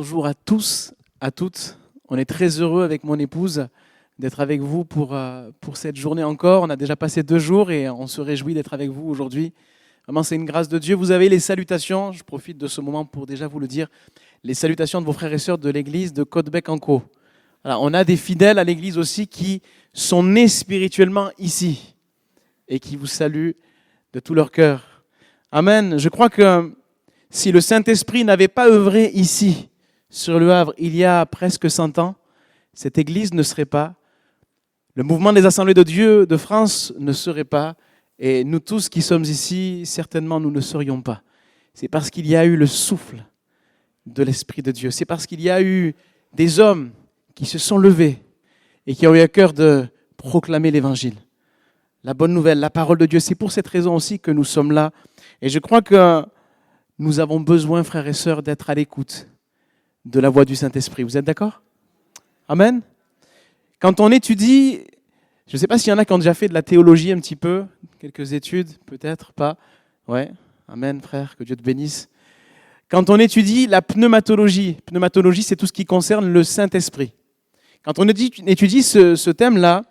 Bonjour à tous, à toutes. On est très heureux avec mon épouse d'être avec vous pour cette journée encore. On a déjà passé 2 jours et on se réjouit d'être avec vous aujourd'hui. Vraiment, c'est une grâce de Dieu. Vous avez les salutations, je profite de ce moment pour déjà vous le dire, les salutations de vos frères et sœurs de l'église de Côte-Bec-en-Caux. Voilà, on a des fidèles à l'église aussi qui sont nés spirituellement ici et qui vous saluent de tout leur cœur. Amen. Je crois que si le Saint-Esprit n'avait pas œuvré ici, sur le Havre, il y a presque 100 ans, cette église ne serait pas, le mouvement des Assemblées de Dieu de France ne serait pas, et nous tous qui sommes ici, certainement nous ne serions pas. C'est parce qu'il y a eu le souffle de l'Esprit de Dieu. C'est parce qu'il y a eu des hommes qui se sont levés et qui ont eu à cœur de proclamer l'Évangile. La bonne nouvelle, la parole de Dieu. C'est pour cette raison aussi que nous sommes là. Et je crois que nous avons besoin, frères et sœurs, d'être à l'écoute de la voix du Saint-Esprit. Vous êtes d'accord? Amen. Quand on étudie, je ne sais pas s'il y en a qui ont déjà fait de la théologie un petit peu, quelques études, peut-être pas. Ouais, amen, frère, que Dieu te bénisse. Quand on étudie la pneumatologie c'est tout ce qui concerne le Saint-Esprit. Quand on étudie ce thème-là,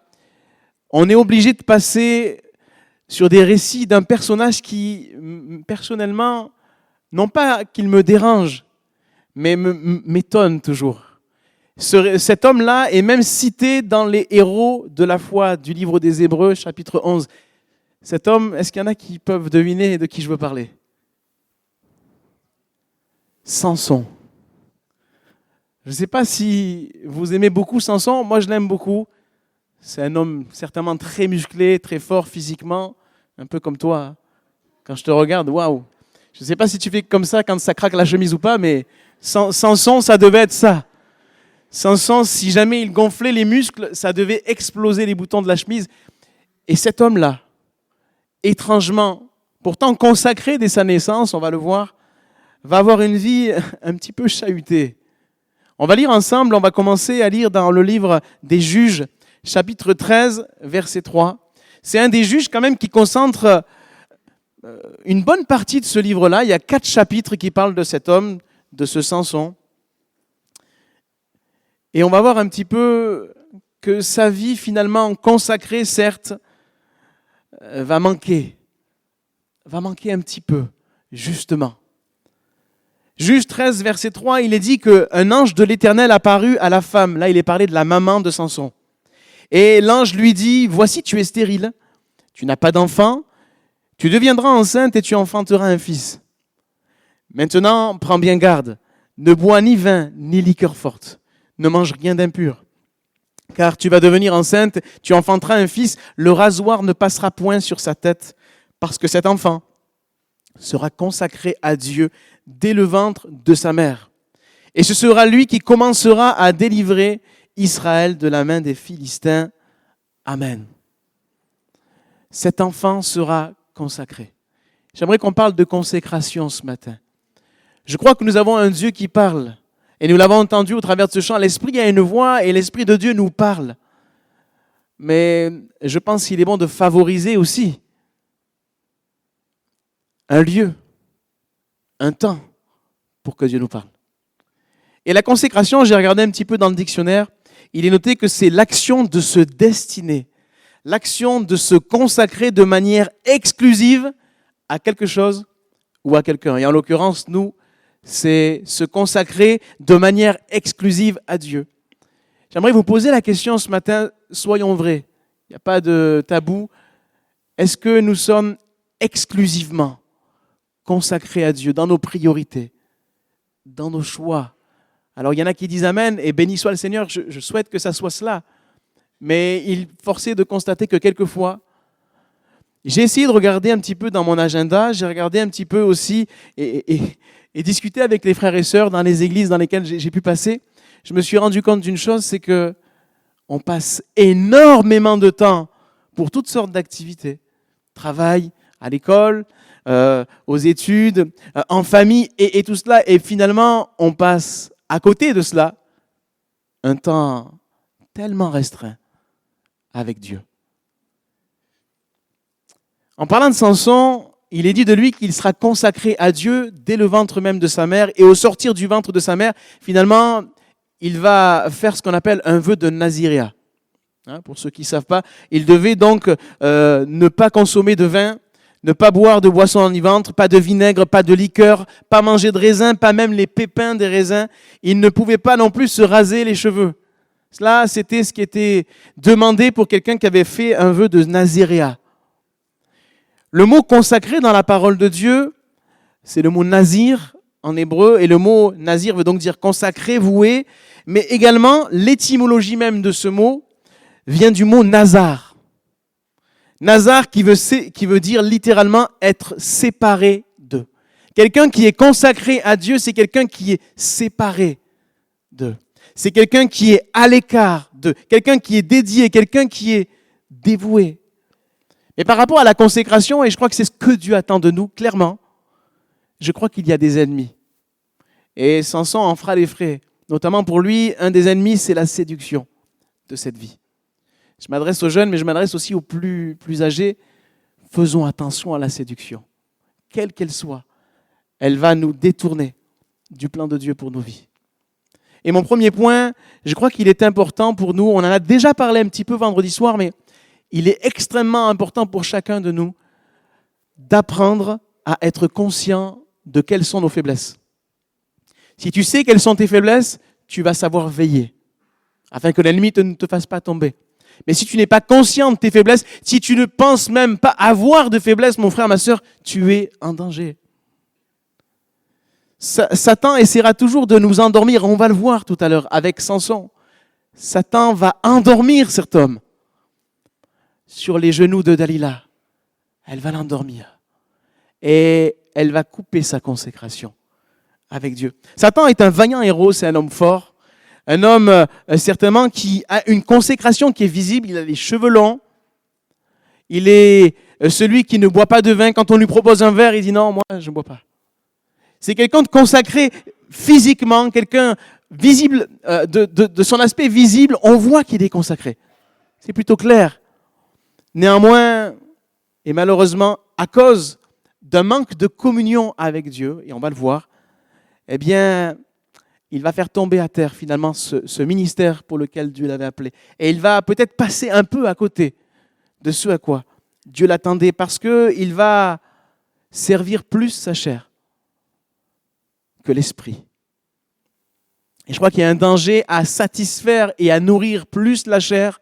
on est obligé de passer sur des récits d'un personnage qui, personnellement, non pas qu'il me dérange, mais m'étonne toujours. Cet homme-là est même cité dans les héros de la foi du livre des Hébreux, chapitre 11. Cet homme, est-ce qu'il y en a qui peuvent deviner de qui je veux parler? Samson. Je ne sais pas si vous aimez beaucoup Samson, moi je l'aime beaucoup. C'est un homme certainement très musclé, très fort physiquement, un peu comme toi. Quand je te regarde, waouh! Je ne sais pas si tu fais comme ça quand ça craque la chemise ou pas, mais Samson, ça devait être ça. Samson, si jamais il gonflait les muscles, ça devait exploser les boutons de la chemise. Et cet homme-là, étrangement, pourtant consacré dès sa naissance, on va le voir, va avoir une vie un petit peu chahutée. On va lire ensemble, on va commencer à lire dans le livre des Juges, chapitre 13, verset 3. C'est un des juges quand même qui concentre une bonne partie de ce livre-là. Il y a 4 chapitres qui parlent de cet homme, de ce Samson. Et on va voir un petit peu que sa vie finalement consacrée, certes, va manquer un petit peu, justement. Juge 13, verset 3, il est dit qu'un ange de l'Éternel apparut à la femme. Là, il est parlé de la maman de Samson. Et l'ange lui dit, voici, tu es stérile, tu n'as pas d'enfant, tu deviendras enceinte et tu enfanteras un fils. Maintenant, prends bien garde, ne bois ni vin ni liqueur forte, ne mange rien d'impur. Car tu vas devenir enceinte, tu enfanteras un fils, le rasoir ne passera point sur sa tête, parce que cet enfant sera consacré à Dieu dès le ventre de sa mère. Et ce sera lui qui commencera à délivrer Israël de la main des Philistins. Amen. Cet enfant sera consacré. J'aimerais qu'on parle de consécration ce matin. Je crois que nous avons un Dieu qui parle. Et nous l'avons entendu au travers de ce chant. L'Esprit a une voix et l'Esprit de Dieu nous parle. Mais je pense qu'il est bon de favoriser aussi un lieu, un temps pour que Dieu nous parle. Et la consécration, j'ai regardé un petit peu dans le dictionnaire, il est noté que c'est l'action de se destiner, l'action de se consacrer de manière exclusive à quelque chose ou à quelqu'un. Et en l'occurrence, nous, c'est se consacrer de manière exclusive à Dieu. J'aimerais vous poser la question ce matin, soyons vrais, il n'y a pas de tabou. Est-ce que nous sommes exclusivement consacrés à Dieu dans nos priorités, dans nos choix? Alors il y en a qui disent Amen et béni soit le Seigneur, je souhaite que ça soit cela. Mais il est forcé de constater que quelquefois, j'ai essayé de regarder un petit peu dans mon agenda, j'ai regardé un petit peu aussi et discuté avec les frères et sœurs dans les églises dans lesquelles j'ai pu passer. Je me suis rendu compte d'une chose, c'est que on passe énormément de temps pour toutes sortes d'activités, travail, à l'école, aux études, en famille et tout cela. Et finalement, on passe à côté de cela un temps tellement restreint avec Dieu. En parlant de Samson, il est dit de lui qu'il sera consacré à Dieu dès le ventre même de sa mère. Et au sortir du ventre de sa mère, finalement, il va faire ce qu'on appelle un vœu de naziréat. Pour ceux qui ne savent pas, il devait donc ne pas consommer de vin, ne pas boire de boissons enivrante, pas de vinaigre, pas de liqueur, pas manger de raisin, pas même les pépins des raisins. Il ne pouvait pas non plus se raser les cheveux. Cela, c'était ce qui était demandé pour quelqu'un qui avait fait un vœu de naziréat. Le mot consacré dans la parole de Dieu, c'est le mot nazir en hébreu, et le mot nazir veut donc dire consacré, voué, mais également l'étymologie même de ce mot vient du mot nazar. Nazar qui veut dire littéralement être séparé d'eux. Quelqu'un qui est consacré à Dieu, c'est quelqu'un qui est séparé d'eux. C'est quelqu'un qui est à l'écart d'eux, quelqu'un qui est dédié, quelqu'un qui est dévoué. Et par rapport à la consécration, et je crois que c'est ce que Dieu attend de nous, clairement, je crois qu'il y a des ennemis. Et Samson en fera les frais. Notamment pour lui, un des ennemis, c'est la séduction de cette vie. Je m'adresse aux jeunes, mais je m'adresse aussi aux plus âgés. Faisons attention à la séduction. Quelle qu'elle soit, elle va nous détourner du plan de Dieu pour nos vies. Et mon premier point, je crois qu'il est important pour nous, on en a déjà parlé un petit peu vendredi soir, mais il est extrêmement important pour chacun de nous d'apprendre à être conscient de quelles sont nos faiblesses. Si tu sais quelles sont tes faiblesses, tu vas savoir veiller, afin que l'ennemi ne te fasse pas tomber. Mais si tu n'es pas conscient de tes faiblesses, si tu ne penses même pas avoir de faiblesses, mon frère, ma sœur, tu es en danger. Satan essaiera toujours de nous endormir. On va le voir tout à l'heure avec Samson. Satan va endormir cet homme sur les genoux de Dalila. Elle va l'endormir. Et elle va couper sa consécration avec Dieu. Satan est un vaillant héros, c'est un homme fort. Un homme certainement qui a une consécration qui est visible. Il a les cheveux longs. Il est celui qui ne boit pas de vin. Quand on lui propose un verre, il dit non, moi je ne bois pas. C'est quelqu'un de consacré physiquement, quelqu'un visible, de son aspect visible, on voit qu'il est consacré. C'est plutôt clair. Néanmoins, et malheureusement, à cause d'un manque de communion avec Dieu, et on va le voir, eh bien, il va faire tomber à terre finalement ce ministère pour lequel Dieu l'avait appelé. Et il va peut-être passer un peu à côté de ce à quoi Dieu l'attendait, parce qu'il va servir plus sa chair que l'esprit. Et je crois qu'il y a un danger à satisfaire et à nourrir plus la chair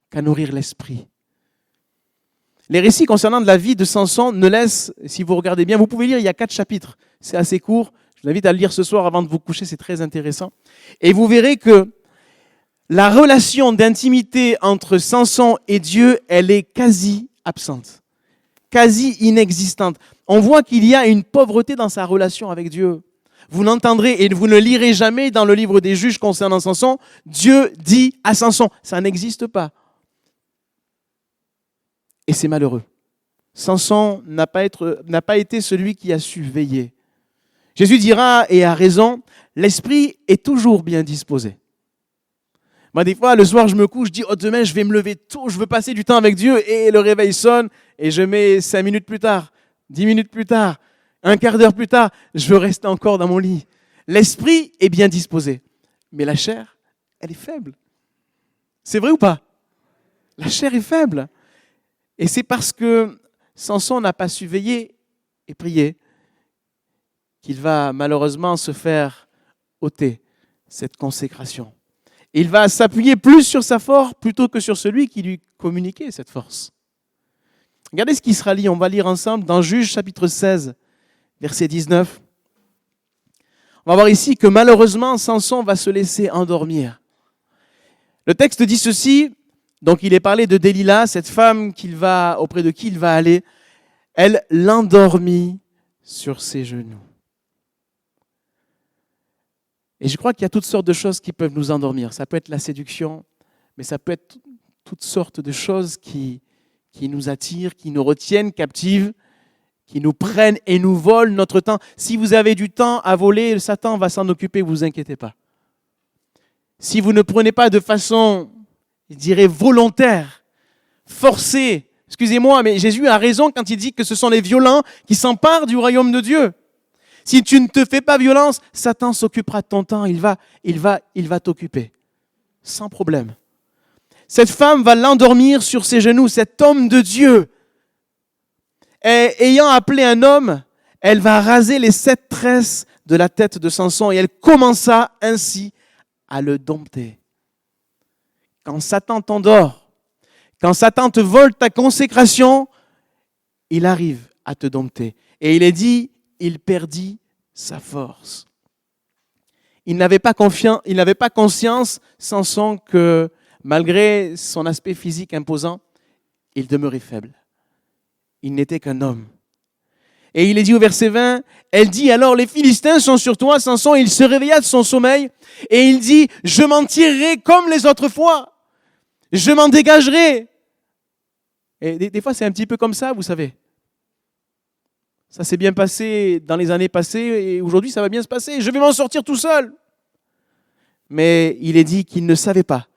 qu'à nourrir l'esprit. Les récits concernant de la vie de Samson ne laissent, si vous regardez bien, vous pouvez lire, il y a 4 chapitres. C'est assez court. Je vous invite à le lire ce soir avant de vous coucher, c'est très intéressant. Et vous verrez que la relation d'intimité entre Samson et Dieu, elle est quasi absente, quasi inexistante. On voit qu'il y a une pauvreté dans sa relation avec Dieu. Vous n'entendrez et vous ne lirez jamais dans le livre des juges concernant Samson, Dieu dit à Samson, ça n'existe pas. Et c'est malheureux. Samson n'a pas été celui qui a su veiller. Jésus dira, et a raison, l'esprit est toujours bien disposé. Moi, des fois, le soir, je me couche, je dis, oh, demain, je vais me lever tôt, je veux passer du temps avec Dieu, et le réveil sonne, et je mets 5 minutes plus tard, 10 minutes plus tard, un quart d'heure plus tard, je veux rester encore dans mon lit. L'esprit est bien disposé, mais la chair, elle est faible. C'est vrai ou pas? La chair est faible. Et c'est parce que Samson n'a pas su veiller et prier qu'il va malheureusement se faire ôter cette consécration. Il va s'appuyer plus sur sa force plutôt que sur celui qui lui communiquait cette force. Regardez ce qui sera dit, on va lire ensemble dans Juges chapitre 16, verset 19. On va voir ici que malheureusement Samson va se laisser endormir. Le texte dit ceci, donc il est parlé de Délila, cette femme auprès de qui il va aller. Elle l'endormit sur ses genoux. Et je crois qu'il y a toutes sortes de choses qui peuvent nous endormir. Ça peut être la séduction, mais ça peut être toutes sortes de choses qui nous attirent, qui nous retiennent captives, qui nous prennent et nous volent notre temps. Si vous avez du temps à voler, Satan va s'en occuper, ne vous inquiétez pas. Si vous ne prenez pas de façon, je dirais, volontaire, forcée, Excusez-moi, mais Jésus a raison quand il dit que ce sont les violents qui s'emparent du royaume de Dieu. Si tu ne te fais pas violence, Satan s'occupera de ton temps, il va t'occuper. Sans problème. Cette femme va l'endormir sur ses genoux, cet homme de Dieu. Et, ayant appelé un homme, elle va raser les 7 tresses de la tête de Samson et elle commença ainsi à le dompter. Quand Satan t'endort, quand Satan te vole ta consécration, il arrive à te dompter. Et il est dit, il perdit sa force. Il n'avait pas conscience, Samson, que malgré son aspect physique imposant, il demeurait faible. Il n'était qu'un homme. Et il est dit au verset 20, elle dit alors, les Philistins sont sur toi, Samson. Il se réveilla de son sommeil et il dit, je m'en tirerai comme les autres fois. Je m'en dégagerai. Et des fois, c'est un petit peu comme ça, vous savez. Ça s'est bien passé dans les années passées et aujourd'hui, ça va bien se passer. Je vais m'en sortir tout seul. Mais il est dit qu'il ne savait pas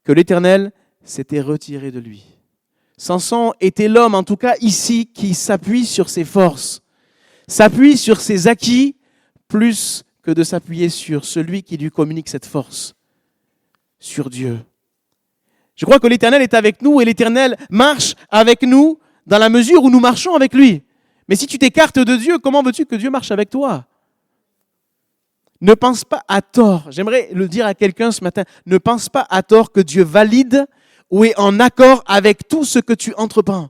que l'Éternel s'était retiré de lui. Samson était l'homme, en tout cas ici, qui s'appuie sur ses forces, s'appuie sur ses acquis, plus que de s'appuyer sur celui qui lui communique cette force, sur Dieu. Je crois que l'Éternel est avec nous et l'Éternel marche avec nous dans la mesure où nous marchons avec lui. Mais si tu t'écartes de Dieu, comment veux-tu que Dieu marche avec toi ? Ne pense pas à tort, j'aimerais le dire à quelqu'un ce matin, ne pense pas à tort que Dieu valide ou est en accord avec tout ce que tu entreprends.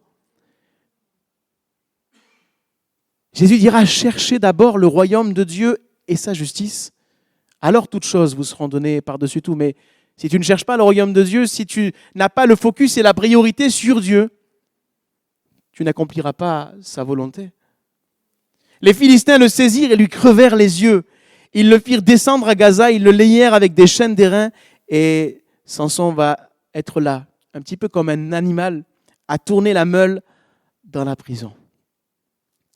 Jésus dira, cherchez d'abord le royaume de Dieu et sa justice, alors toutes choses vous seront données par-dessus tout. Mais si tu ne cherches pas le royaume de Dieu, si tu n'as pas le focus et la priorité sur Dieu, tu n'accompliras pas sa volonté. Les Philistins le saisirent et lui crevèrent les yeux. Ils le firent descendre à Gaza, ils le lièrent avec des chaînes d'airain et Samson va être là, un petit peu comme un animal, à tourner la meule dans la prison.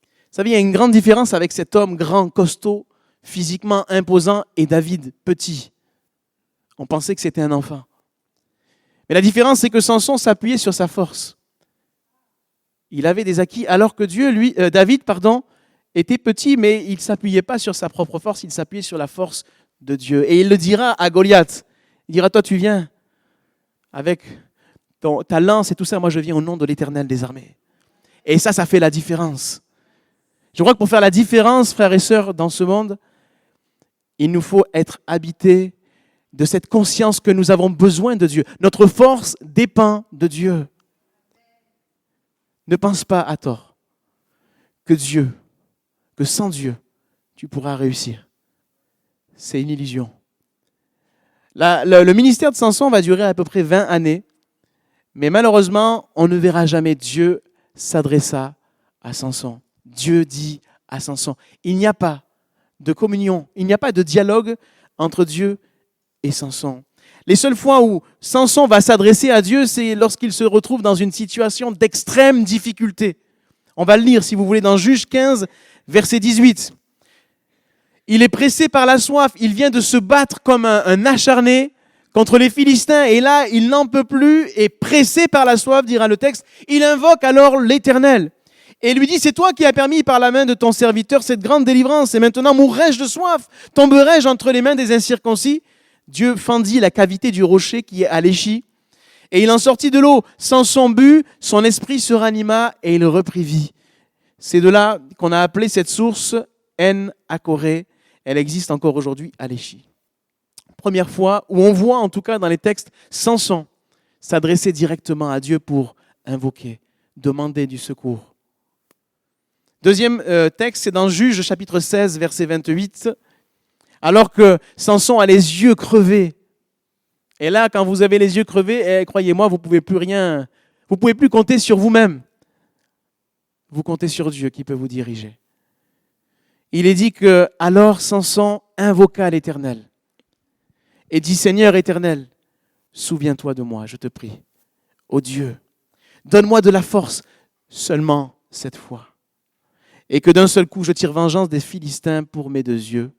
Vous savez, il y a une grande différence avec cet homme grand, costaud, physiquement imposant et David, petit. On pensait que c'était un enfant. Mais la différence, c'est que Samson s'appuyait sur sa force. Il avait des acquis, alors que David, était petit, mais il ne s'appuyait pas sur sa propre force, il s'appuyait sur la force de Dieu. Et il le dira à Goliath. Il dira, toi tu viens avec ta lance et tout ça, moi je viens au nom de l'Éternel des armées. Et ça fait la différence. Je crois que pour faire la différence, frères et sœurs, dans ce monde, il nous faut être habités de cette conscience que nous avons besoin de Dieu. Notre force dépend de Dieu. Ne pense pas à tort que sans Dieu, tu pourras réussir. C'est une illusion. Le ministère de Samson va durer à peu près 20 années, mais malheureusement, on ne verra jamais Dieu s'adresser à Samson. Dieu dit à Samson, il n'y a pas de communion, il n'y a pas de dialogue entre Dieu et Samson. Les seules fois où Samson va s'adresser à Dieu, c'est lorsqu'il se retrouve dans une situation d'extrême difficulté. On va le lire, si vous voulez, dans Juge 15, verset 18. Il est pressé par la soif, il vient de se battre comme un acharné contre les Philistins, et là, il n'en peut plus, et pressé par la soif, dira le texte, il invoque alors l'Éternel. Et lui dit, c'est toi qui as permis par la main de ton serviteur cette grande délivrance, et maintenant mourrai-je de soif, tomberai-je entre les mains des incirconcis ? Dieu fendit la cavité du rocher qui est à Léchi, et il en sortit de l'eau. Samson but, son esprit se ranima, et il reprit vie. C'est de là qu'on a appelé cette source En-Akoré. Elle existe encore aujourd'hui à Léchi. Première fois où on voit, en tout cas dans les textes, Samson s'adresser directement à Dieu pour invoquer, demander du secours. Deuxième texte, c'est dans Juge chapitre 16, verset 28. Alors que Samson a les yeux crevés. Et là, quand vous avez les yeux crevés, croyez-moi, vous ne pouvez plus rien, vous ne pouvez plus compter sur vous-même. Vous comptez sur Dieu qui peut vous diriger. Il est dit que alors Samson invoqua l'Éternel et dit, Seigneur éternel, souviens-toi de moi, je te prie. Ô Dieu, donne-moi de la force seulement cette fois. Et que d'un seul coup, je tire vengeance des Philistins pour mes 2 yeux.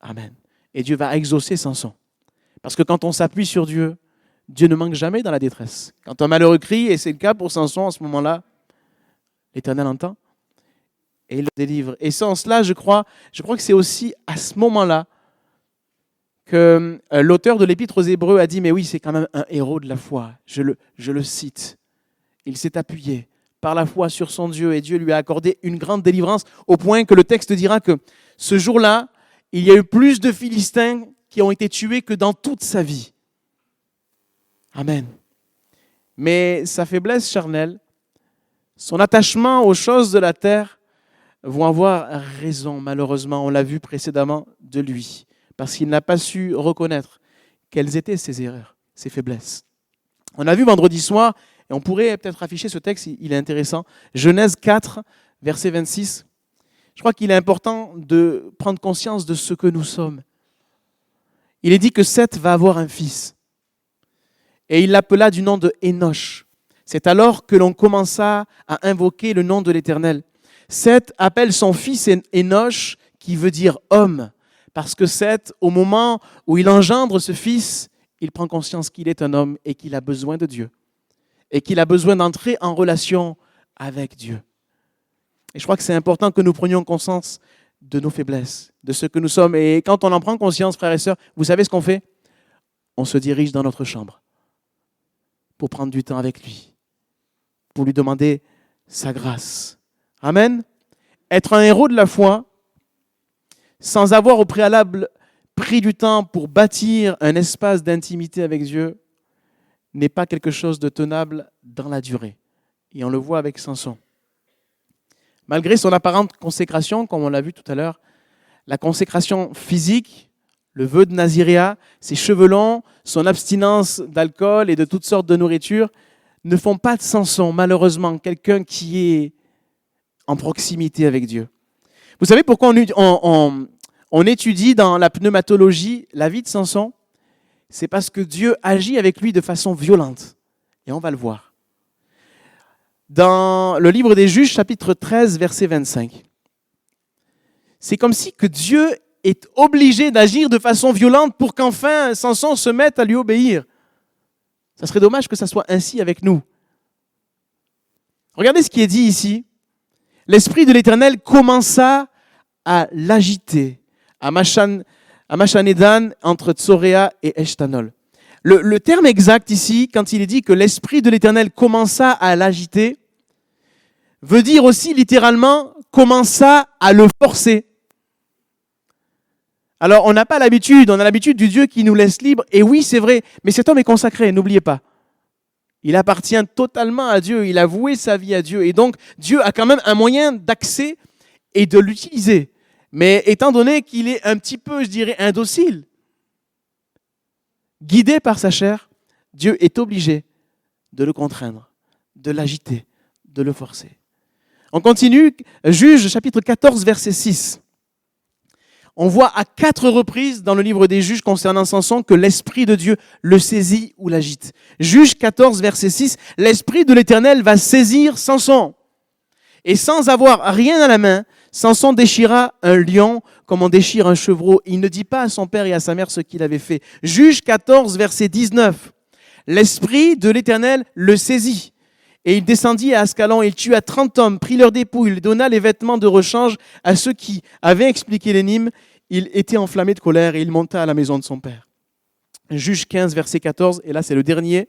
Amen. Et Dieu va exaucer Samson. Parce que quand on s'appuie sur Dieu, Dieu ne manque jamais dans la détresse. Quand un malheureux crie, et c'est le cas pour Samson en ce moment-là, l'Éternel entend et il le délivre. Et sans cela, je crois que c'est aussi à ce moment-là que l'auteur de l'Épître aux Hébreux a dit, mais oui, c'est quand même un héros de la foi. Je le cite. Il s'est appuyé par la foi sur son Dieu et Dieu lui a accordé une grande délivrance au point que le texte dira que ce jour-là, il y a eu plus de Philistins qui ont été tués que dans toute sa vie. Amen. Mais sa faiblesse charnelle, son attachement aux choses de la terre vont avoir raison, malheureusement, on l'a vu précédemment, de lui, parce qu'il n'a pas su reconnaître quelles étaient ses erreurs, ses faiblesses. On a vu vendredi soir, et on pourrait peut-être afficher ce texte, il est intéressant, Genèse 4, verset 26. Je crois qu'il est important de prendre conscience de ce que nous sommes. Il est dit que Seth va avoir un fils. Et il l'appela du nom de Énoch. C'est alors que l'on commença à invoquer le nom de l'Éternel. Seth appelle son fils Énoch, qui veut dire homme, parce que Seth, au moment où il engendre ce fils, il prend conscience qu'il est un homme et qu'il a besoin de Dieu. Et qu'il a besoin d'entrer en relation avec Dieu. Et je crois que c'est important que nous prenions conscience de nos faiblesses, de ce que nous sommes. Et quand on en prend conscience, frères et sœurs, vous savez ce qu'on fait? On se dirige dans notre chambre pour prendre du temps avec lui, pour lui demander sa grâce. Amen. Être un héros de la foi, sans avoir au préalable pris du temps pour bâtir un espace d'intimité avec Dieu, n'est pas quelque chose de tenable dans la durée. Et on le voit avec Samson. Malgré son apparente consécration, comme on l'a vu tout à l'heure, la consécration physique, le vœu de Naziréa, ses cheveux longs, son abstinence d'alcool et de toutes sortes de nourriture, ne font pas de Samson, malheureusement, quelqu'un qui est en proximité avec Dieu. Vous savez pourquoi on étudie dans la pneumatologie la vie de Samson? C'est parce que Dieu agit avec lui de façon violente. Et on va le voir. Dans le livre des Juges, chapitre 13, verset 25. C'est comme si que Dieu est obligé d'agir de façon violente pour qu'enfin Samson se mette à lui obéir. Ça serait dommage que ça soit ainsi avec nous. Regardez ce qui est dit ici. L'Esprit de l'Éternel commença à l'agiter à Machanédan, entre Tsoréa et Eshtanol. Le terme exact ici, quand il est dit que l'Esprit de l'Éternel commença à l'agiter, veut dire aussi littéralement commença à le forcer. Alors on n'a pas l'habitude, on a l'habitude du Dieu qui nous laisse libres, et oui c'est vrai, mais cet homme est consacré, n'oubliez pas. Il appartient totalement à Dieu, il a voué sa vie à Dieu, et donc Dieu a quand même un moyen d'accès et de l'utiliser. Mais étant donné qu'il est un petit peu, je dirais, indocile, guidé par sa chair, Dieu est obligé de le contraindre, de l'agiter, de le forcer. On continue, Juges, chapitre 14, verset 6. On voit à 4 reprises dans le livre des Juges concernant Samson que l'Esprit de Dieu le saisit ou l'agite. Juges 14, verset 6, l'Esprit de l'Éternel va saisir Samson. Et sans avoir rien à la main, Samson déchira un lion comme on déchire un chevreau. Il ne dit pas à son père et à sa mère ce qu'il avait fait. Juges 14, verset 19. L'Esprit de l'Éternel le saisit. Et il descendit à Ascalon, il tua 30 hommes, prit leurs dépouilles, il donna les vêtements de rechange à ceux qui avaient expliqué l'énigme. Il était enflammé de colère et il monta à la maison de son père. Juges 15, verset 14, et là c'est le dernier,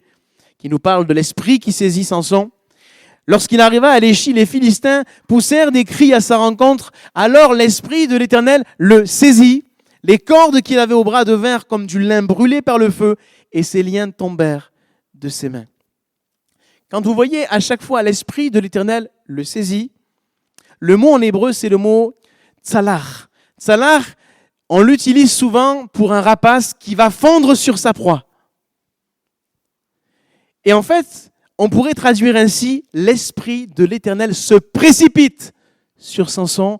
qui nous parle de l'Esprit qui saisit Samson. Lorsqu'il arriva à Léchi, les Philistins poussèrent des cris à sa rencontre. Alors l'Esprit de l'Éternel le saisit. Les cordes qu'il avait au bras devinrent comme du lin brûlé par le feu, et ses liens tombèrent de ses mains. Quand vous voyez à chaque fois l'Esprit de l'Éternel le saisit, le mot en hébreu c'est le mot tsalar. Tsalar, on l'utilise souvent pour un rapace qui va fondre sur sa proie. Et en fait, on pourrait traduire ainsi, l'Esprit de l'Éternel se précipite sur Samson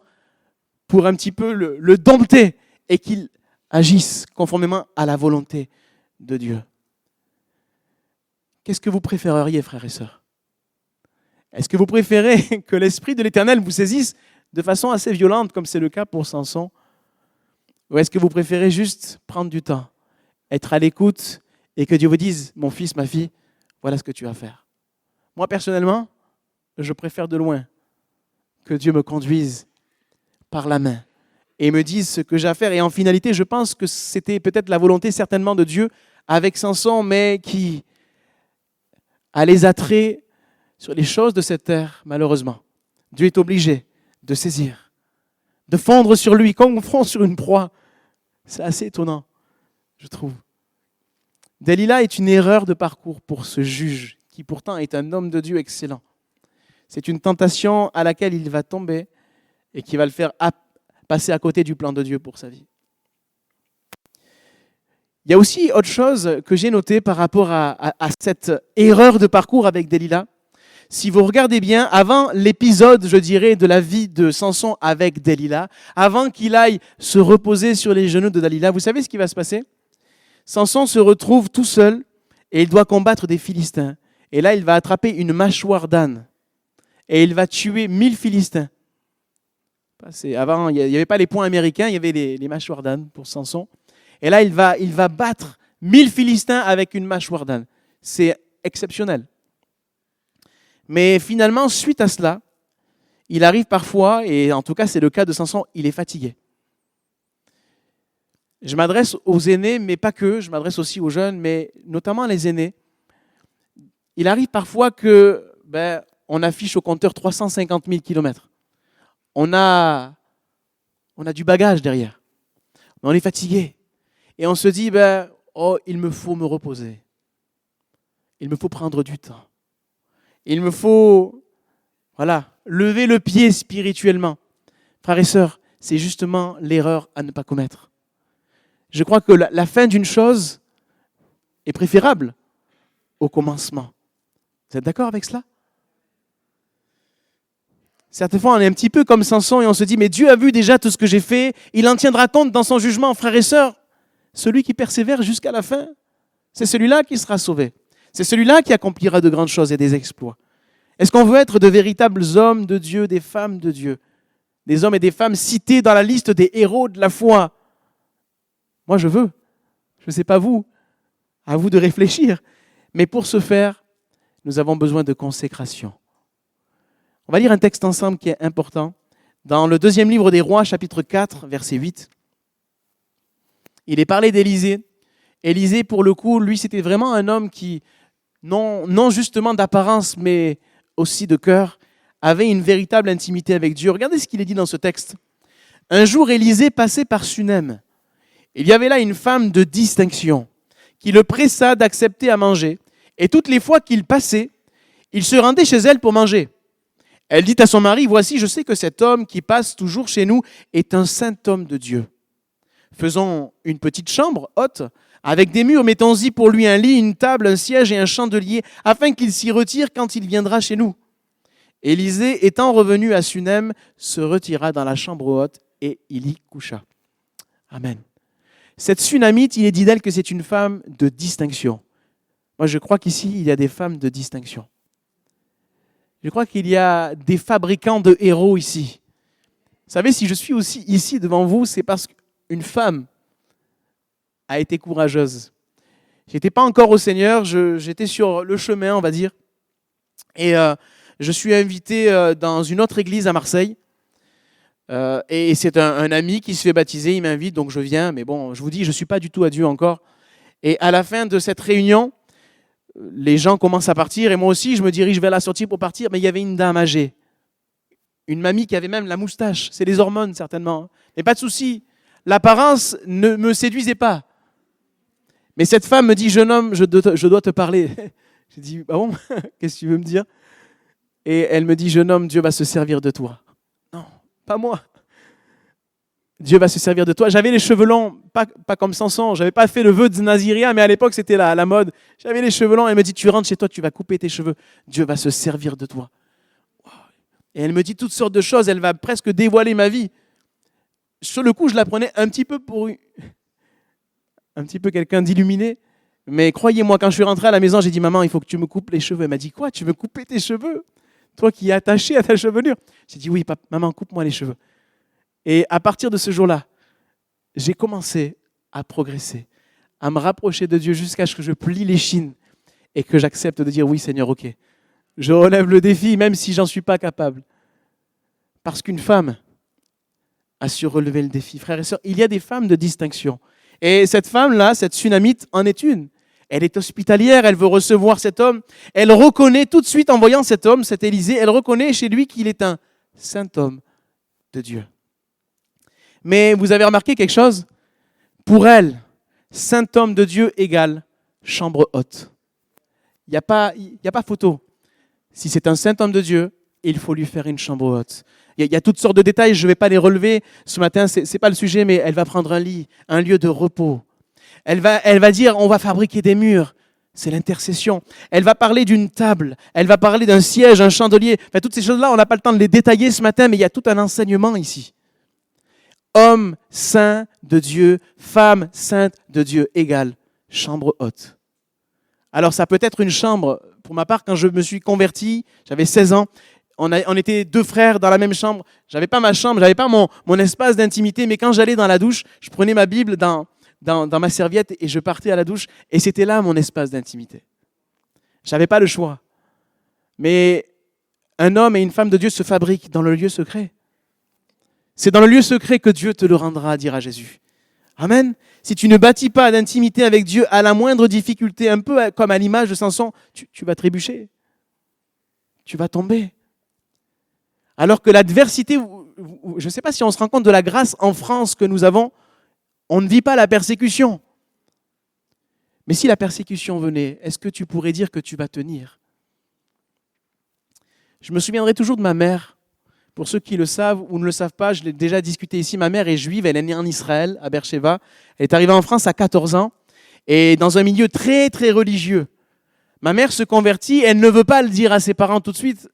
pour un petit peu le dompter et qu'il agisse conformément à la volonté de Dieu. Qu'est-ce que vous préféreriez, frères et sœurs? Est-ce que vous préférez que l'Esprit de l'Éternel vous saisisse de façon assez violente, comme c'est le cas pour Samson? Ou est-ce que vous préférez juste prendre du temps, être à l'écoute et que Dieu vous dise, mon fils, ma fille, voilà ce que tu vas faire. Moi, personnellement, je préfère de loin que Dieu me conduise par la main et me dise ce que j'ai à faire. Et en finalité, je pense que c'était peut-être la volonté certainement de Dieu avec Samson, mais qui a les attraits sur les choses de cette terre, malheureusement. Dieu est obligé de saisir, de fondre sur lui comme on fond sur une proie. C'est assez étonnant, je trouve. Dalila est une erreur de parcours pour ce juge, qui pourtant est un homme de Dieu excellent. C'est une tentation à laquelle il va tomber et qui va le faire passer à côté du plan de Dieu pour sa vie. Il y a aussi autre chose que j'ai noté par rapport à cette erreur de parcours avec Dalila. Si vous regardez bien, avant l'épisode, je dirais, de la vie de Samson avec Dalila, avant qu'il aille se reposer sur les genoux de Dalila, vous savez ce qui va se passer ? Samson se retrouve tout seul et il doit combattre des Philistins. Et là, il va attraper une mâchoire d'âne et il va tuer 1000 Philistins. Avant, il n'y avait pas les poings américains, il y avait les mâchoires d'âne pour Samson. Et là, il va battre 1000 Philistins avec une mâchoire d'âne. C'est exceptionnel. Mais finalement, suite à cela, il arrive parfois, et en tout cas c'est le cas de Samson, il est fatigué. Je m'adresse aux aînés, mais pas que, je m'adresse aussi aux jeunes, mais notamment les aînés. Il arrive parfois que on affiche au compteur 350 000 kilomètres. On a du bagage derrière. On est fatigué. Et on se dit, il me faut me reposer. Il me faut prendre du temps. Il me faut, lever le pied spirituellement. Frères et sœurs, c'est justement l'erreur à ne pas commettre. Je crois que la fin d'une chose est préférable au commencement. Vous êtes d'accord avec cela ? Certaines fois, on est un petit peu comme Samson et on se dit, mais Dieu a vu déjà tout ce que j'ai fait, il en tiendra compte dans son jugement. Frères et sœurs, celui qui persévère jusqu'à la fin, c'est celui-là qui sera sauvé. C'est celui-là qui accomplira de grandes choses et des exploits. Est-ce qu'on veut être de véritables hommes de Dieu, des femmes de Dieu, des hommes et des femmes cités dans la liste des héros de la foi ? Moi, je veux. Je ne sais pas vous. À vous de réfléchir. Mais pour ce faire, nous avons besoin de consécration. On va lire un texte ensemble qui est important. Dans le 2e livre des Rois, chapitre 4, verset 8. Il est parlé d'Élisée. Élisée, pour le coup, lui, c'était vraiment un homme qui, non justement d'apparence, mais aussi de cœur, avait une véritable intimité avec Dieu. Regardez ce qu'il est dit dans ce texte. Un jour, Élisée passait par Sunem. Il y avait là une femme de distinction qui le pressa d'accepter à manger. Et toutes les fois qu'il passait, il se rendait chez elle pour manger. Elle dit à son mari, « Voici, je sais que cet homme qui passe toujours chez nous est un saint homme de Dieu. Faisons une petite chambre haute, avec des murs, mettons-y pour lui un lit, une table, un siège et un chandelier, afin qu'il s'y retire quand il viendra chez nous. » Élisée, étant revenu à Sunem, se retira dans la chambre haute et il y coucha. Amen. Cette Sunamite, il est dit d'elle que c'est une femme de distinction. Moi, je crois qu'ici, il y a des femmes de distinction. Je crois qu'il y a des fabricants de héros ici. Vous savez, si je suis aussi ici devant vous, c'est parce qu'une femme a été courageuse. Je n'étais pas encore au Seigneur, j'étais sur le chemin, on va dire. Et je suis invité dans une autre église à Marseille. Et c'est un ami qui se fait baptiser, il m'invite, donc je viens. Mais bon, je vous dis, je ne suis pas du tout à Dieu encore. Et à la fin de cette réunion, les gens commencent à partir. Et moi aussi, je me dirige vers la sortie pour partir. Mais il y avait une dame âgée. Une mamie qui avait même la moustache. C'est les hormones, certainement. Mais pas de souci. L'apparence ne me séduisait pas. Mais cette femme me dit, jeune homme, je dois te parler. J'ai dit, ah bon, qu'est-ce que tu veux me dire ? Et elle me dit, jeune homme, Dieu va se servir de toi. Non, pas moi. Dieu va se servir de toi. J'avais les cheveux longs, pas comme Samson. Je n'avais pas fait le vœu de Naziréa, mais à l'époque, c'était la mode. J'avais les cheveux longs. Elle me dit, tu rentres chez toi, tu vas couper tes cheveux. Dieu va se servir de toi. Et elle me dit toutes sortes de choses. Elle va presque dévoiler ma vie. Sur le coup, je la prenais un petit peu pour quelqu'un d'illuminé. Mais croyez-moi, quand je suis rentré à la maison, j'ai dit, maman, il faut que tu me coupes les cheveux. Elle m'a dit, quoi, tu veux couper tes cheveux ? Toi qui es attaché à ta chevelure. J'ai dit, oui, papa, maman, coupe-moi les cheveux. Et à partir de ce jour-là, j'ai commencé à progresser, à me rapprocher de Dieu jusqu'à ce que je plie l'échine et que j'accepte de dire oui Seigneur, ok. Je relève le défi même si j'en suis pas capable. Parce qu'une femme a su relever le défi. Frères et sœurs, il y a des femmes de distinction. Et cette femme-là, cette Sunamite, en est une. Elle est hospitalière, elle veut recevoir cet homme. Elle reconnaît tout de suite, en voyant cet homme, cet Élisée, elle reconnaît chez lui qu'il est un saint homme de Dieu. Mais vous avez remarqué quelque chose? Pour elle, saint homme de Dieu égale chambre haute. Il n'y a pas photo. Si c'est un saint homme de Dieu, il faut lui faire une chambre haute. Il y a toutes sortes de détails, je ne vais pas les relever ce matin, ce n'est pas le sujet, mais elle va prendre un lit, un lieu de repos. Elle va dire, on va fabriquer des murs. C'est l'intercession. Elle va parler d'une table, elle va parler d'un siège, un chandelier. Enfin, toutes ces choses-là, on n'a pas le temps de les détailler ce matin, mais il y a tout un enseignement ici. Homme saint de Dieu, femme sainte de Dieu égale chambre haute. Alors ça peut être une chambre, pour ma part, quand je me suis converti, j'avais 16 ans, on était deux frères dans la même chambre. Je n'avais pas ma chambre, je n'avais pas mon espace d'intimité, mais quand j'allais dans la douche, je prenais ma Bible dans ma serviette et je partais à la douche, et c'était là mon espace d'intimité. Je n'avais pas le choix. Mais un homme et une femme de Dieu se fabriquent dans le lieu secret. C'est dans le lieu secret que Dieu te le rendra, dira Jésus. Amen. Si tu ne bâtis pas d'intimité avec Dieu, à la moindre difficulté, un peu comme à l'image de Samson, tu vas trébucher. Tu vas tomber. Alors que l'adversité, je ne sais pas si on se rend compte de la grâce en France que nous avons, on ne vit pas la persécution. Mais si la persécution venait, est-ce que tu pourrais dire que tu vas tenir? Je me souviendrai toujours de ma mère. Pour ceux qui le savent ou ne le savent pas, je l'ai déjà discuté ici. Ma mère est juive, elle est née en Israël, à Beersheba. Elle est arrivée en France à 14 ans et dans un milieu très, très religieux. Ma mère se convertit, elle ne veut pas le dire à ses parents tout de suite,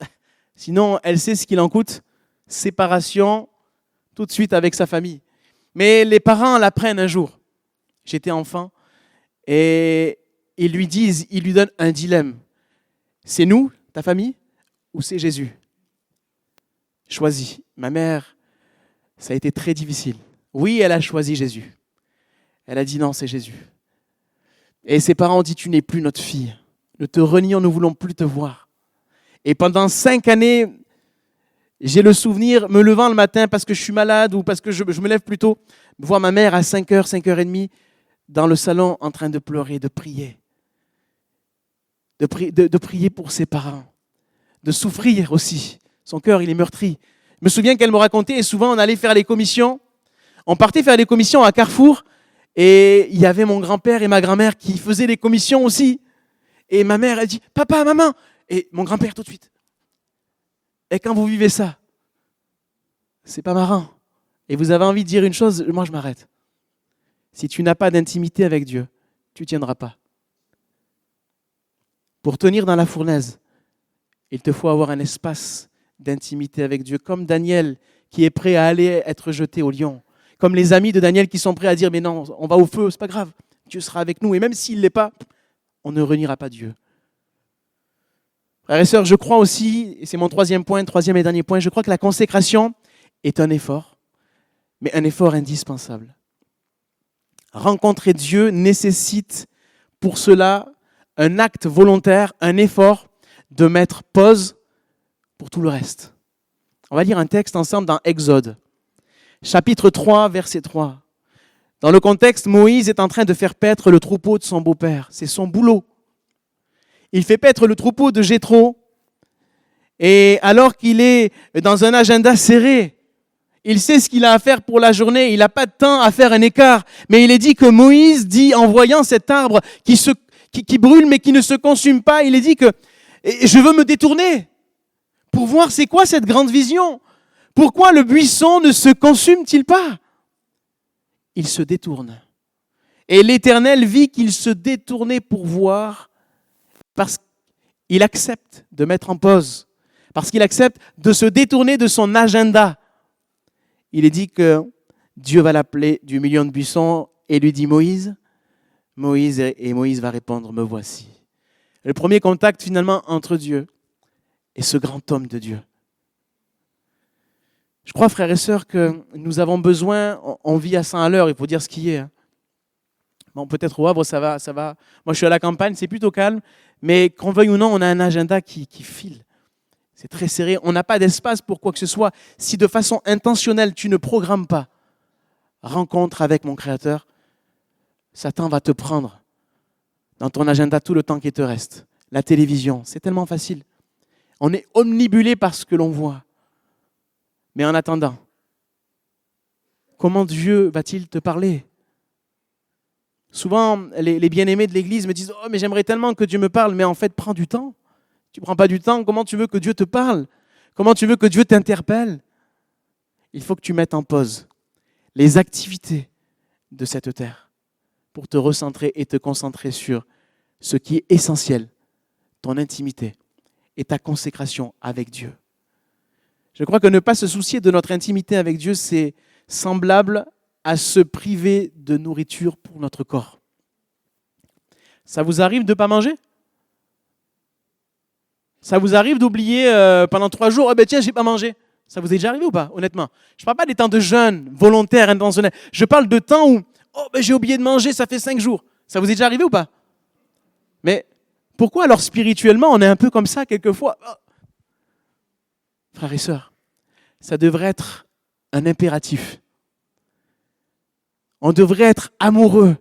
sinon elle sait ce qu'il en coûte. Séparation tout de suite avec sa famille. Mais les parents l'apprennent un jour. J'étais enfant et ils lui donnent un dilemme. C'est nous, ta famille, ou c'est Jésus? Choisis. Ma mère, ça a été très difficile. Oui, elle a choisi Jésus. Elle a dit non, c'est Jésus. Et ses parents ont dit, tu n'es plus notre fille. Nous te renions, nous ne voulons plus te voir. Et pendant 5 années, j'ai le souvenir, me levant le matin parce que je suis malade ou parce que je me lève plus tôt, voir ma mère à 5h, 5h30 dans le salon en train de pleurer, de prier. De prier pour ses parents. De souffrir aussi. Son cœur, il est meurtri. Je me souviens qu'elle me racontait, et souvent on allait faire les commissions. On partait faire les commissions à Carrefour, et il y avait mon grand-père et ma grand-mère qui faisaient les commissions aussi. Et ma mère, elle dit, papa, maman, et mon grand-père tout de suite. Et quand vous vivez ça, c'est pas marrant. Et vous avez envie de dire une chose, moi je m'arrête. Si tu n'as pas d'intimité avec Dieu, tu ne tiendras pas. Pour tenir dans la fournaise, il te faut avoir un espace d'intimité avec Dieu, comme Daniel qui est prêt à aller être jeté au lion, comme les amis de Daniel qui sont prêts à dire mais non, on va au feu, c'est pas grave, Dieu sera avec nous, et même s'il ne l'est pas, on ne reniera pas Dieu. Frères et sœurs, je crois aussi, et c'est mon troisième et dernier point, je crois que la consécration est un effort, mais un effort indispensable. Rencontrer Dieu nécessite pour cela un acte volontaire, un effort de mettre pause pour tout le reste. On va lire un texte ensemble dans Exode, chapitre 3, verset 3. Dans le contexte, Moïse est en train de faire paître le troupeau de son beau-père. C'est son boulot. Il fait paître le troupeau de Jéthro. Et alors qu'il est dans un agenda serré, il sait ce qu'il a à faire pour la journée. Il n'a pas de temps à faire un écart. Mais il est dit que Moïse dit, en voyant cet arbre qui brûle mais qui ne se consume pas, il est dit que je veux me détourner pour voir c'est quoi cette grande vision. Pourquoi le buisson ne se consume-t-il pas? Il se détourne. Et l'Éternel vit qu'il se détournait pour voir, parce qu'il accepte de mettre en pause, parce qu'il accepte de se détourner de son agenda. Il est dit que Dieu va l'appeler du milieu de buissons et lui dit Moïse, et Moïse va répondre, me voici. Le premier contact finalement entre Dieu et ce grand homme de Dieu. Je crois, frères et sœurs, que nous avons besoin, on vit à 100 à l'heure, il faut dire ce qui est. Bon, peut-être au Havre, ça va. Moi, je suis à la campagne, c'est plutôt calme. Mais qu'on veuille ou non, on a un agenda qui file. C'est très serré. On n'a pas d'espace pour quoi que ce soit. Si de façon intentionnelle, tu ne programmes pas rencontre avec mon Créateur, Satan va te prendre dans ton agenda tout le temps qui te reste. La télévision, c'est tellement facile. On est omnibulé par ce que l'on voit. Mais en attendant, comment Dieu va-t-il te parler ? Souvent, les bien-aimés de l'Église me disent « Oh, mais j'aimerais tellement que Dieu me parle. » Mais en fait, prends du temps. Tu ne prends pas du temps. Comment tu veux que Dieu te parle ? Comment tu veux que Dieu t'interpelle ? Il faut que tu mettes en pause les activités de cette terre pour te recentrer et te concentrer sur ce qui est essentiel, ton intimité et ta consécration avec Dieu. Je crois que ne pas se soucier de notre intimité avec Dieu, c'est semblable à se priver de nourriture pour notre corps. Ça vous arrive de ne pas manger ? Ça vous arrive d'oublier pendant 3 jours, « tiens, je n'ai pas mangé ». Ça vous est déjà arrivé ou pas, honnêtement ? Je ne parle pas des temps de jeûne, volontaires, intentionnels. Je parle de temps où, j'ai oublié de manger, ça fait 5 jours. Ça vous est déjà arrivé ou pas ? Mais pourquoi alors spirituellement, on est un peu comme ça quelquefois ? Frères et sœurs, ça devrait être un impératif. On devrait être amoureux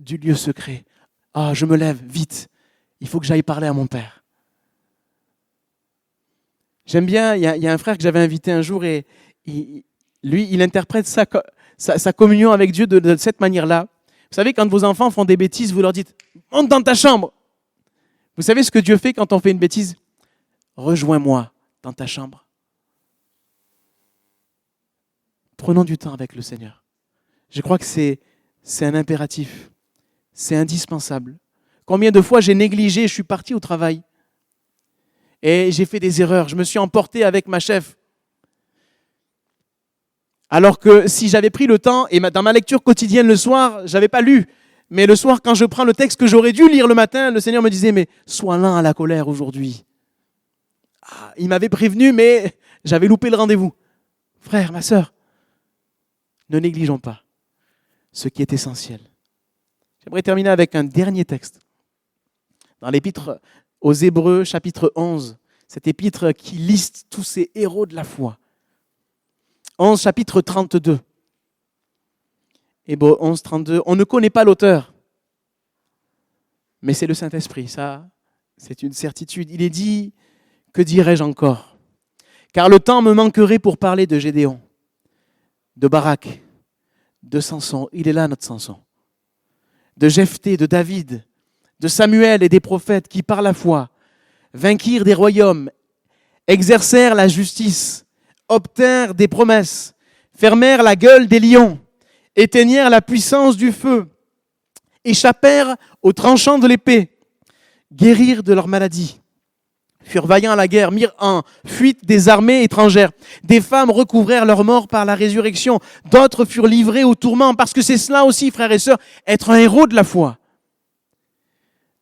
du lieu secret. Je me lève, vite. Il faut que j'aille parler à mon Père. J'aime bien, il y a un frère que j'avais invité un jour et il interprète sa communion avec Dieu de cette manière-là. Vous savez, quand vos enfants font des bêtises, vous leur dites « Monte dans ta chambre ». Vous savez ce que Dieu fait quand on fait une bêtise ? « Rejoins-moi dans ta chambre ». Prenons du temps avec le Seigneur. Je crois que c'est un impératif. C'est indispensable. Combien de fois j'ai négligé, je suis parti au travail et j'ai fait des erreurs. Je me suis emporté avec ma chef. Alors que si j'avais pris le temps, et dans ma lecture quotidienne le soir, je n'avais pas lu. Mais le soir, quand je prends le texte que j'aurais dû lire le matin, le Seigneur me disait « Mais sois lent à la colère aujourd'hui. » Il m'avait prévenu, mais j'avais loupé le rendez-vous. Frère, ma sœur, ne négligeons pas ce qui est essentiel. J'aimerais terminer avec un dernier texte. Dans l'épître aux Hébreux, chapitre 11, cette épître qui liste tous ces héros de la foi. 11, chapitre 32. Hébreux 11, 32. On ne connaît pas l'auteur, mais c'est le Saint-Esprit, ça, c'est une certitude. Il est dit, que dirais-je encore ? Car le temps me manquerait pour parler de Gédéon, de Barak, de Samson. Il est là, notre Samson. De Jephthé, de David, de Samuel et des prophètes qui, par la foi, vainquirent des royaumes, exercèrent la justice, obtinrent des promesses, fermèrent la gueule des lions, éteignèrent la puissance du feu, échappèrent aux tranchants de l'épée, guérirent de leur maladie, furent vaillants à la guerre, mirent en fuite des armées étrangères. Des femmes recouvrèrent leur mort par la résurrection, d'autres furent livrés au tourment, parce que c'est cela aussi, frères et sœurs, être un héros de la foi.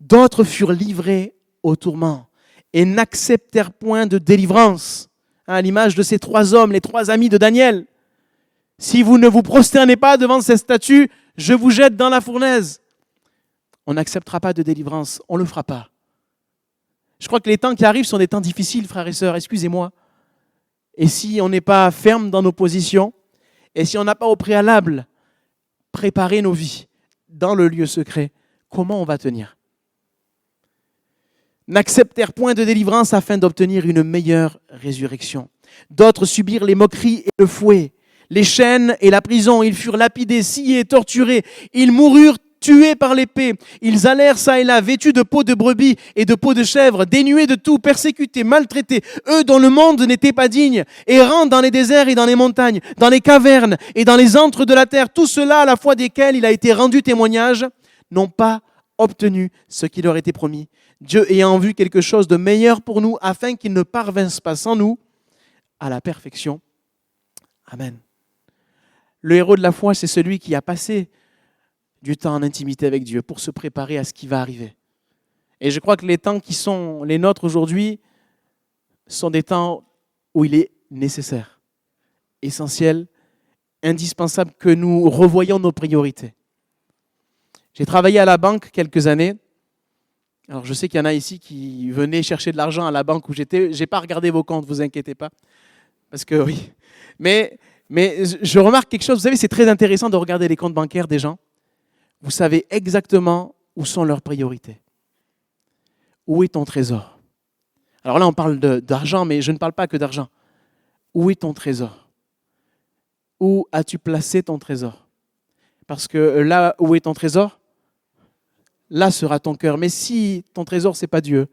D'autres furent livrés au tourment et n'acceptèrent point de délivrance. À l'image de ces 3 hommes, les 3 amis de Daniel. Si vous ne vous prosternez pas devant cette statue, je vous jette dans la fournaise. On n'acceptera pas de délivrance, on ne le fera pas. Je crois que les temps qui arrivent sont des temps difficiles, frères et sœurs, excusez-moi. Et si on n'est pas ferme dans nos positions, et si on n'a pas au préalable préparé nos vies dans le lieu secret, comment on va tenir ? N'acceptèrent point de délivrance afin d'obtenir une meilleure résurrection. D'autres subirent les moqueries et le fouet, les chaînes et la prison. Ils furent lapidés, sciés, torturés. Ils moururent tués par l'épée. Ils allèrent çà et là, vêtus de peau de brebis et de peau de chèvre, dénués de tout, persécutés, maltraités, eux dont le monde n'était pas digne, errant dans les déserts et dans les montagnes, dans les cavernes et dans les antres de la terre, tout cela à la fois desquels il a été rendu témoignage, n'ont pas obtenu ce qui leur était promis. Dieu ayant vu quelque chose de meilleur pour nous, afin qu'ils ne parvinssent pas sans nous à la perfection. Amen. Le héros de la foi, c'est celui qui a passé du temps en intimité avec Dieu pour se préparer à ce qui va arriver. Et je crois que les temps qui sont les nôtres aujourd'hui sont des temps où il est nécessaire, essentiel, indispensable que nous revoyions nos priorités. J'ai travaillé à la banque quelques années. Alors, je sais qu'il y en a ici qui venaient chercher de l'argent à la banque où j'étais. Je n'ai pas regardé vos comptes, vous inquiétez pas. Parce que oui. Mais je remarque quelque chose. Vous savez, c'est très intéressant de regarder les comptes bancaires des gens. Vous savez exactement où sont leurs priorités. Où est ton trésor? Alors là, on parle d'argent, mais je ne parle pas que d'argent. Où est ton trésor? Où as-tu placé ton trésor? Parce que là où est ton trésor, là sera ton cœur. Mais si ton trésor, ce n'est pas Dieu,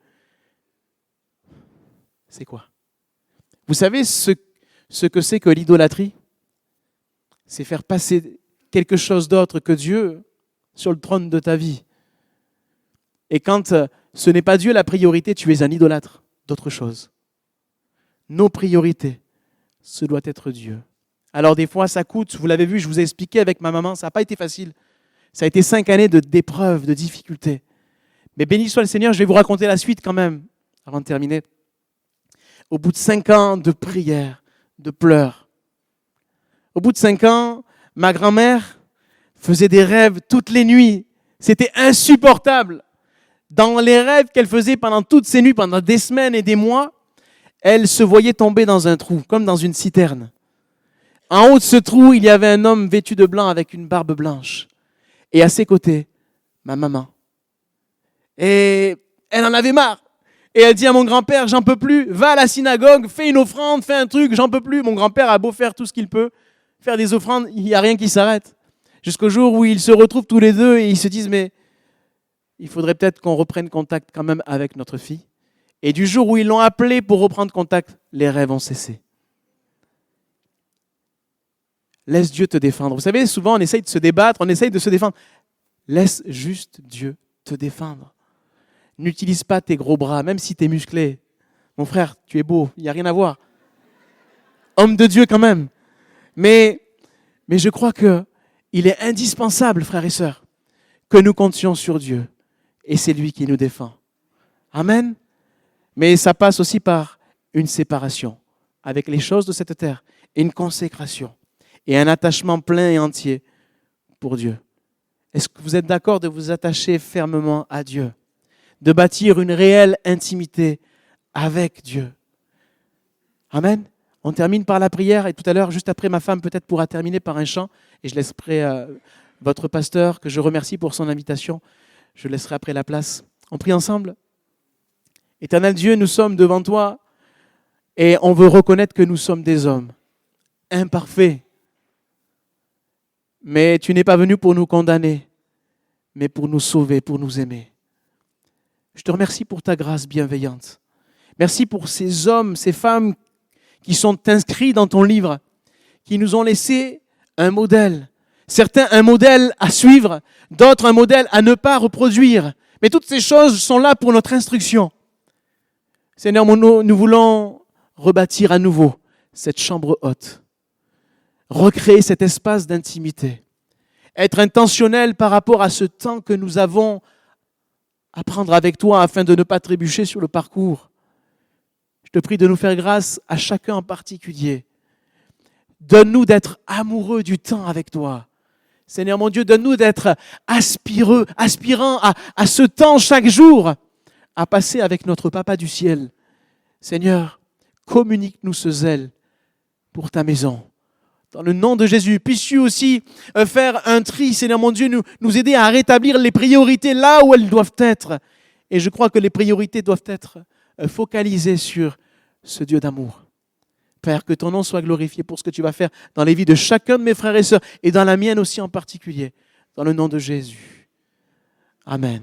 c'est quoi? Vous savez ce que c'est que l'idolâtrie? C'est faire passer quelque chose d'autre que Dieu sur le trône de ta vie. Et quand ce n'est pas Dieu la priorité, tu es un idolâtre d'autre chose. Nos priorités, ce doit être Dieu. Alors des fois, ça coûte. Vous l'avez vu, je vous ai expliqué avec ma maman, ça n'a pas été facile. Ça a été 5 années d'épreuves, de difficultés. Mais béni soit le Seigneur, je vais vous raconter la suite quand même, avant de terminer. Au bout de 5 ans de prières, de pleurs, au bout de 5 ans, ma grand-mère faisait des rêves toutes les nuits. C'était insupportable. Dans les rêves qu'elle faisait pendant toutes ces nuits, pendant des semaines et des mois, elle se voyait tomber dans un trou, comme dans une citerne. En haut de ce trou, il y avait un homme vêtu de blanc avec une barbe blanche. Et à ses côtés, ma maman. Et elle en avait marre. Et elle dit à mon grand-père, j'en peux plus, va à la synagogue, fais une offrande, fais un truc, j'en peux plus. Mon grand-père a beau faire tout ce qu'il peut, faire des offrandes, il n'y a rien qui s'arrête. Jusqu'au jour où ils se retrouvent tous les deux et ils se disent, mais il faudrait peut-être qu'on reprenne contact quand même avec notre fille. Et du jour où ils l'ont appelée pour reprendre contact, les rêves ont cessé. Laisse Dieu te défendre. Vous savez, souvent on essaye de se débattre, on essaye de se défendre. Laisse juste Dieu te défendre. N'utilise pas tes gros bras, même si tu es musclé. Mon frère, tu es beau, il n'y a rien à voir. Homme de Dieu quand même. Mais je crois qu'il est indispensable, frères et sœurs, que nous comptions sur Dieu. Et c'est lui qui nous défend. Amen. Mais ça passe aussi par une séparation avec les choses de cette terre et une consécration et un attachement plein et entier pour Dieu. Est-ce que vous êtes d'accord de vous attacher fermement à Dieu, de bâtir une réelle intimité avec Dieu? Amen. On termine par la prière et tout à l'heure, juste après, ma femme peut-être pourra terminer par un chant et je laisserai votre pasteur, que je remercie pour son invitation, je laisserai après la place. On prie ensemble. Éternel Dieu, nous sommes devant toi et on veut reconnaître que nous sommes des hommes imparfaits. Mais tu n'es pas venu pour nous condamner, mais pour nous sauver, pour nous aimer. Je te remercie pour ta grâce bienveillante. Merci pour ces hommes, ces femmes qui sont inscrits dans ton livre, qui nous ont laissé un modèle. Certains, un modèle à suivre, d'autres, un modèle à ne pas reproduire. Mais toutes ces choses sont là pour notre instruction. Seigneur, nous voulons rebâtir à nouveau cette chambre haute, recréer cet espace d'intimité, être intentionnel par rapport à ce temps que nous avons à prendre avec toi afin de ne pas trébucher sur le parcours. Je te prie de nous faire grâce à chacun en particulier. Donne-nous d'être amoureux du temps avec toi. Seigneur mon Dieu, donne-nous d'être aspirants à ce temps chaque jour, à passer avec notre Papa du ciel. Seigneur, communique-nous ce zèle pour ta maison. Dans le nom de Jésus, puisses-tu aussi faire un tri, Seigneur mon Dieu, nous aider à rétablir les priorités là où elles doivent être. Et je crois que les priorités doivent être focalisées sur ce Dieu d'amour. Père, que ton nom soit glorifié pour ce que tu vas faire dans les vies de chacun de mes frères et sœurs et dans la mienne aussi en particulier. Dans le nom de Jésus. Amen.